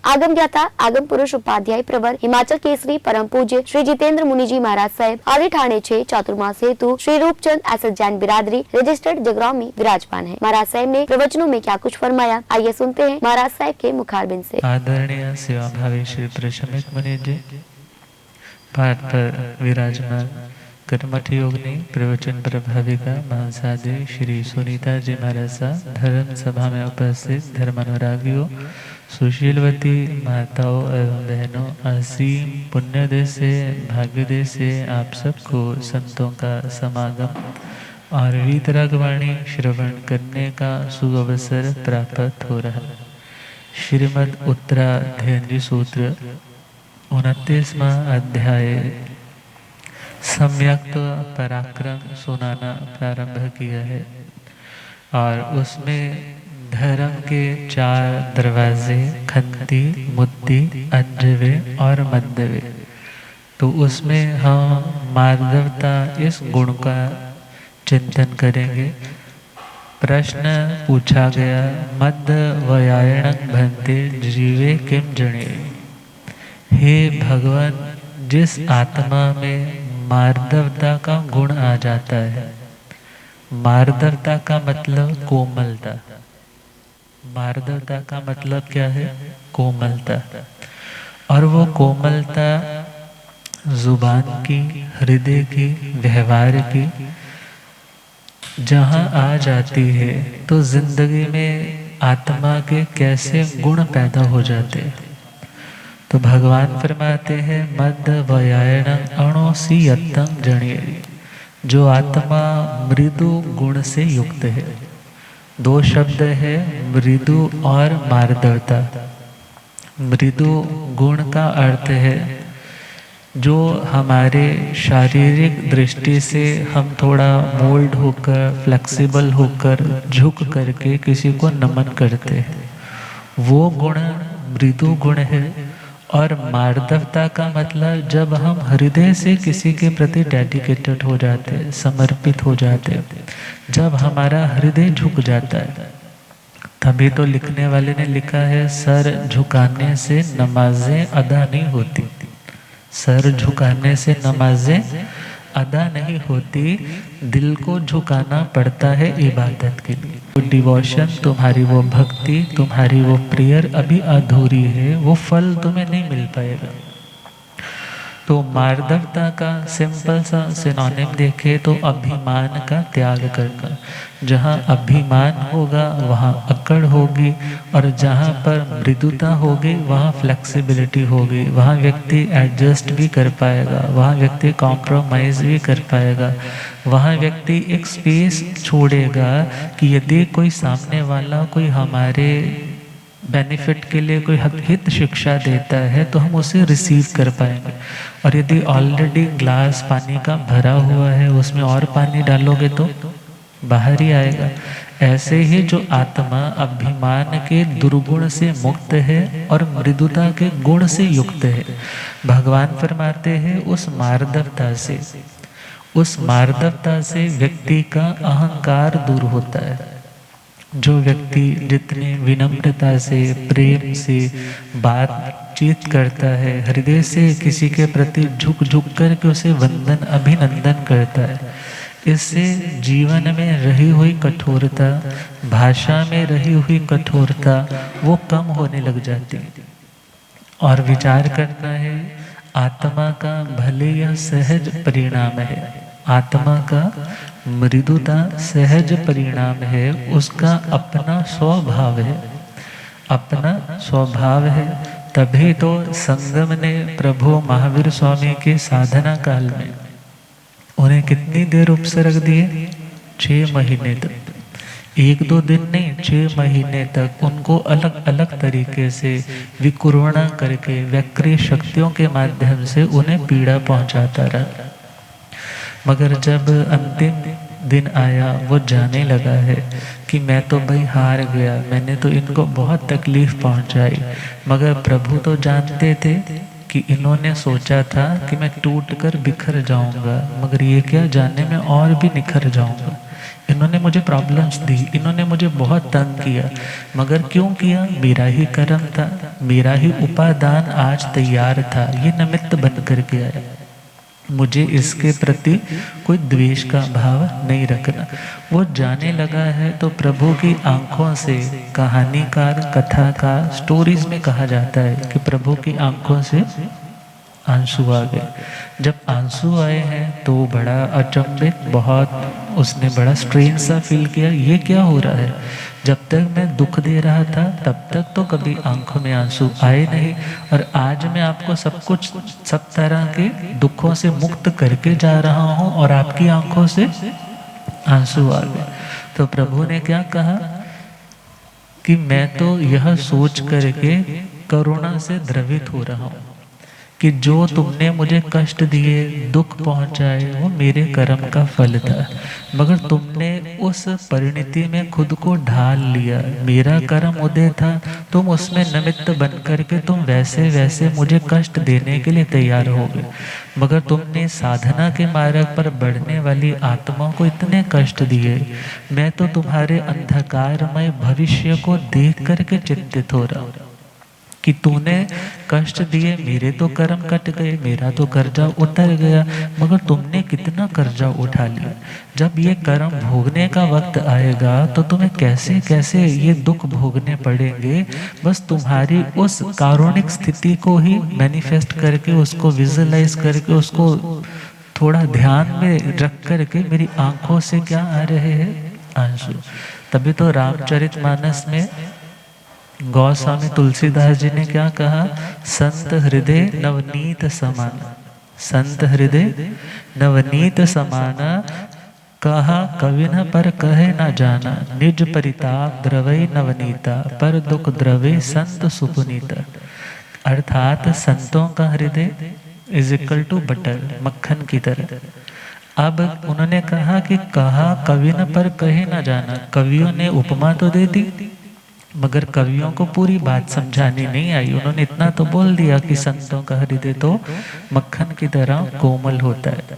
आगम ज्ञाता आगम पुरुष उपाध्याय प्रवर हिमाचल केसरी परम पूज्य श्री जितेंद्र मुनि जी महाराज साहब आदि ठाणे 6 चातुर्मास हेतु श्री रूपचंद एस जैन बिरादरी रजिस्टर्ड जगराव में विराजमान है। महाराज साहब ने प्रवचनों में क्या कुछ फरमाया, आइए सुनते हैं महाराज साहब के मुखारबिंद से। आदरणीय सेवा भावी श्री प्रशमित मुनि जी पाठ पर विराजमान कर्मठ योगिनी प्रवचन प्रभाविका महासाधि श्री सुनीता जी महाराज धर्म सभा में उपस्थित धर्मानुरागियों, सुशीलवती माताओं एवं बहनों, असीम पुण्यदय से भाग्योदय से आप सबको संतों का समागम और वीतरागवाणी श्रवण करने का सुअवसर प्राप्त हो रहा है। श्रीमद् उत्तराध्ययन सूत्र 29वां अध्याय सम्यक्त पराक्रम सुनाना प्रारंभ किया है और उसमें धर्म के 4 दरवाजे खंती, मुद्दी, अंजवे और मध्यवे। तो उसमें हम मार्दवता इस गुण का चिंतन करेंगे। प्रश्न पूछा गया, मद्द वयायणं भन्ते जीवे किम जने। हे भगवान, जिस आत्मा में मार्दवता का गुण आ जाता है, मार्दवता का मतलब कोमलता। मार्दवता का मतलब क्या है? कोमलता। और वो कोमलता जुबान की, हृदय की, व्यवहार की जहाँ आ जाती है तो जिंदगी में आत्मा के कैसे गुण पैदा हो जाते हैं। तो भगवान फरमाते हैं मद वयायणं अणोसीयत्तं जणेरि। जो आत्मा मृदु गुण से युक्त है। 2 शब्द है, मृदु और मार्दवता। मृदु गुण का अर्थ है जो हमारे शारीरिक दृष्टि से हम थोड़ा मोल्ड होकर, फ्लेक्सिबल होकर, झुक करके किसी को नमन करते हैं, वो गुण मृदु गुण है। और मार्दवता का मतलब जब हम हृदय से किसी के प्रति डेडिकेटेड हो जाते हैं, समर्पित हो जाते हैं, जब हमारा हृदय झुक जाता है। तभी तो लिखने वाले ने लिखा है, सर झुकाने से नमाजें अदा नहीं होती। सर झुकाने से नमाजें अदा नहीं होती, दिल को झुकाना पड़ता है इबादत के लिए। वो डिवोशन, तुम्हारी वो भक्ति, तुम्हारी वो प्रेयर अभी अधूरी है, वो फल तुम्हें नहीं मिल पाएगा। तो मार्दवता का सिंपल सा सिनोनिम देखे तो अभिमान का त्याग करना। जहाँ अभिमान होगा वहाँ अकड़ होगी, और जहाँ पर मृदुता होगी वहाँ फ्लेक्सिबिलिटी होगी। वहाँ व्यक्ति एडजस्ट भी कर पाएगा, वहाँ व्यक्ति कॉम्प्रोमाइज़ भी कर पाएगा। वहाँ व्यक्ति एक स्पेस छोड़ेगा कि यदि कोई सामने वाला कोई हमारे बेनिफिट के लिए कोई हित शिक्षा देता है तो हम उसे रिसीव कर पाएंगे। और यदि ऑलरेडी ग्लास पानी का भरा हुआ है, उसमें और पानी डालोगे तो बाहर ही आएगा। ऐसे ही जो आत्मा अभिमान के दुर्गुण से मुक्त है और मृदुता के गुण से युक्त है, भगवान फरमाते हैं उस मार्दवता से व्यक्ति का अहंकार दूर होता है। जो व्यक्ति जितने विनम्रता से, प्रेम से बातचीत करता है, हृदय से किसी के प्रति झुक करके उसे वंदन अभिनंदन करता है, इससे जीवन में रही हुई कठोरता, भाषा में रही हुई कठोरता वो कम होने लग जाती है। और विचार करना है, आत्मा का भले यह सहज परिणाम है, आत्मा का मृदुता सहज परिणाम है, उसका अपना स्वभाव है, अपना स्वभाव है। तभी तो संगम ने प्रभु महावीर स्वामी के साधना काल में उन्हें कितनी देर उपसर्ग दिए? 6 महीने तक। 1-2 दिन नहीं, 6 महीने तक उनको अलग अलग तरीके से विकुर्वणा करके वक्रीय शक्तियों के माध्यम से उन्हें पीड़ा पहुंचाता रहा। मगर जब अंतिम दिन आया, वो जाने लगा है कि मैं तो भाई हार गया, मैंने तो इनको बहुत तकलीफ पहुंचाई। मगर प्रभु तो जानते थे कि इन्होंने सोचा था कि मैं टूट कर बिखर जाऊंगा, मगर ये क्या, जाने में और भी निखर जाऊंगा। इन्होंने मुझे प्रॉब्लम्स दी, इन्होंने मुझे बहुत तंग किया, मगर क्यों किया? मेरा ही कर्म था, मेरा ही उपादान आज तैयार था, ये निमित्त बन करके आया। मुझे इसके प्रति कोई द्वेष का भाव नहीं रखना। वो जाने लगा है तो प्रभु की आंखों से, कहानीकार, कथाकार, स्टोरीज में कहा जाता है कि प्रभु की आंखों से आंसू आ गए। जब आंसू आए हैं तो बड़ा अचंभित, बहुत उसने बड़ा स्ट्रेन सा फील किया, ये क्या हो रहा है? जब तक मैं दुख दे रहा था तब तक तो कभी आंखों में आंसू आए नहीं, और आज मैं आपको सब कुछ, सब तरह के दुखों से मुक्त करके जा रहा हूँ और आपकी आंखों से आंसू आ गए। तो प्रभु ने क्या कहा कि मैं तो यह सोच करके करुणा से द्रवित हो रहा हूँ कि जो तुमने मुझे कष्ट दिए, दुख पहुंचाए, वो मेरे कर्म का फल था, मगर तुमने उस परिणति में खुद को ढाल लिया। मेरा कर्म उदय था, तुम उसमें निमित्त बन करके तुम वैसे वैसे मुझे कष्ट देने के लिए तैयार हो गए, मगर तुमने साधना के मार्ग पर बढ़ने वाली आत्माओं को इतने कष्ट दिए। मैं तो तुम्हारे अंधकारमय भविष्य को देख करके चिंतित हो रहा हूँ कि तूने कष्ट दिए, मेरे तो कर्म कट गए, मेरा तो कर्जा उतर गया, मगर तुमने कितना कर्जा उठा लिया। जब ये कर्म भोगने का वक्त आएगा तो तुम्हें कैसे कैसे ये दुख भोगने पड़ेंगे। बस तुम्हारी उस कारुणिक स्थिति को ही मैनिफेस्ट करके, उसको विजुअलाइज करके, उसको थोड़ा ध्यान में रख करके मेरी आंखों से क्या आ रहे हैं? आंसू। तभी तो रामचरितमानस में गोस्वामी तुलसीदास जी ने क्या कहा? संत हृदय नवनीत समान, संत हृदय नवनीत समाना, कहा कवि न पर कहे न जाना, निज परिताप द्रवै नवनीता, पर दुख द्रवे संत सुपुनीता। अर्थात संतों का हृदय इज इक्वल टू बटर, मक्खन की तरह। अब उन्होंने कहा कि कहा कवि न पर कहे न जाना, कवियों ने उपमा तो दे दी मगर कवियों को पूरी बात समझानी नहीं आई। उन्होंने इतना तो बोल दिया कि संतों का हृदय तो मक्खन की तरह कोमल होता है,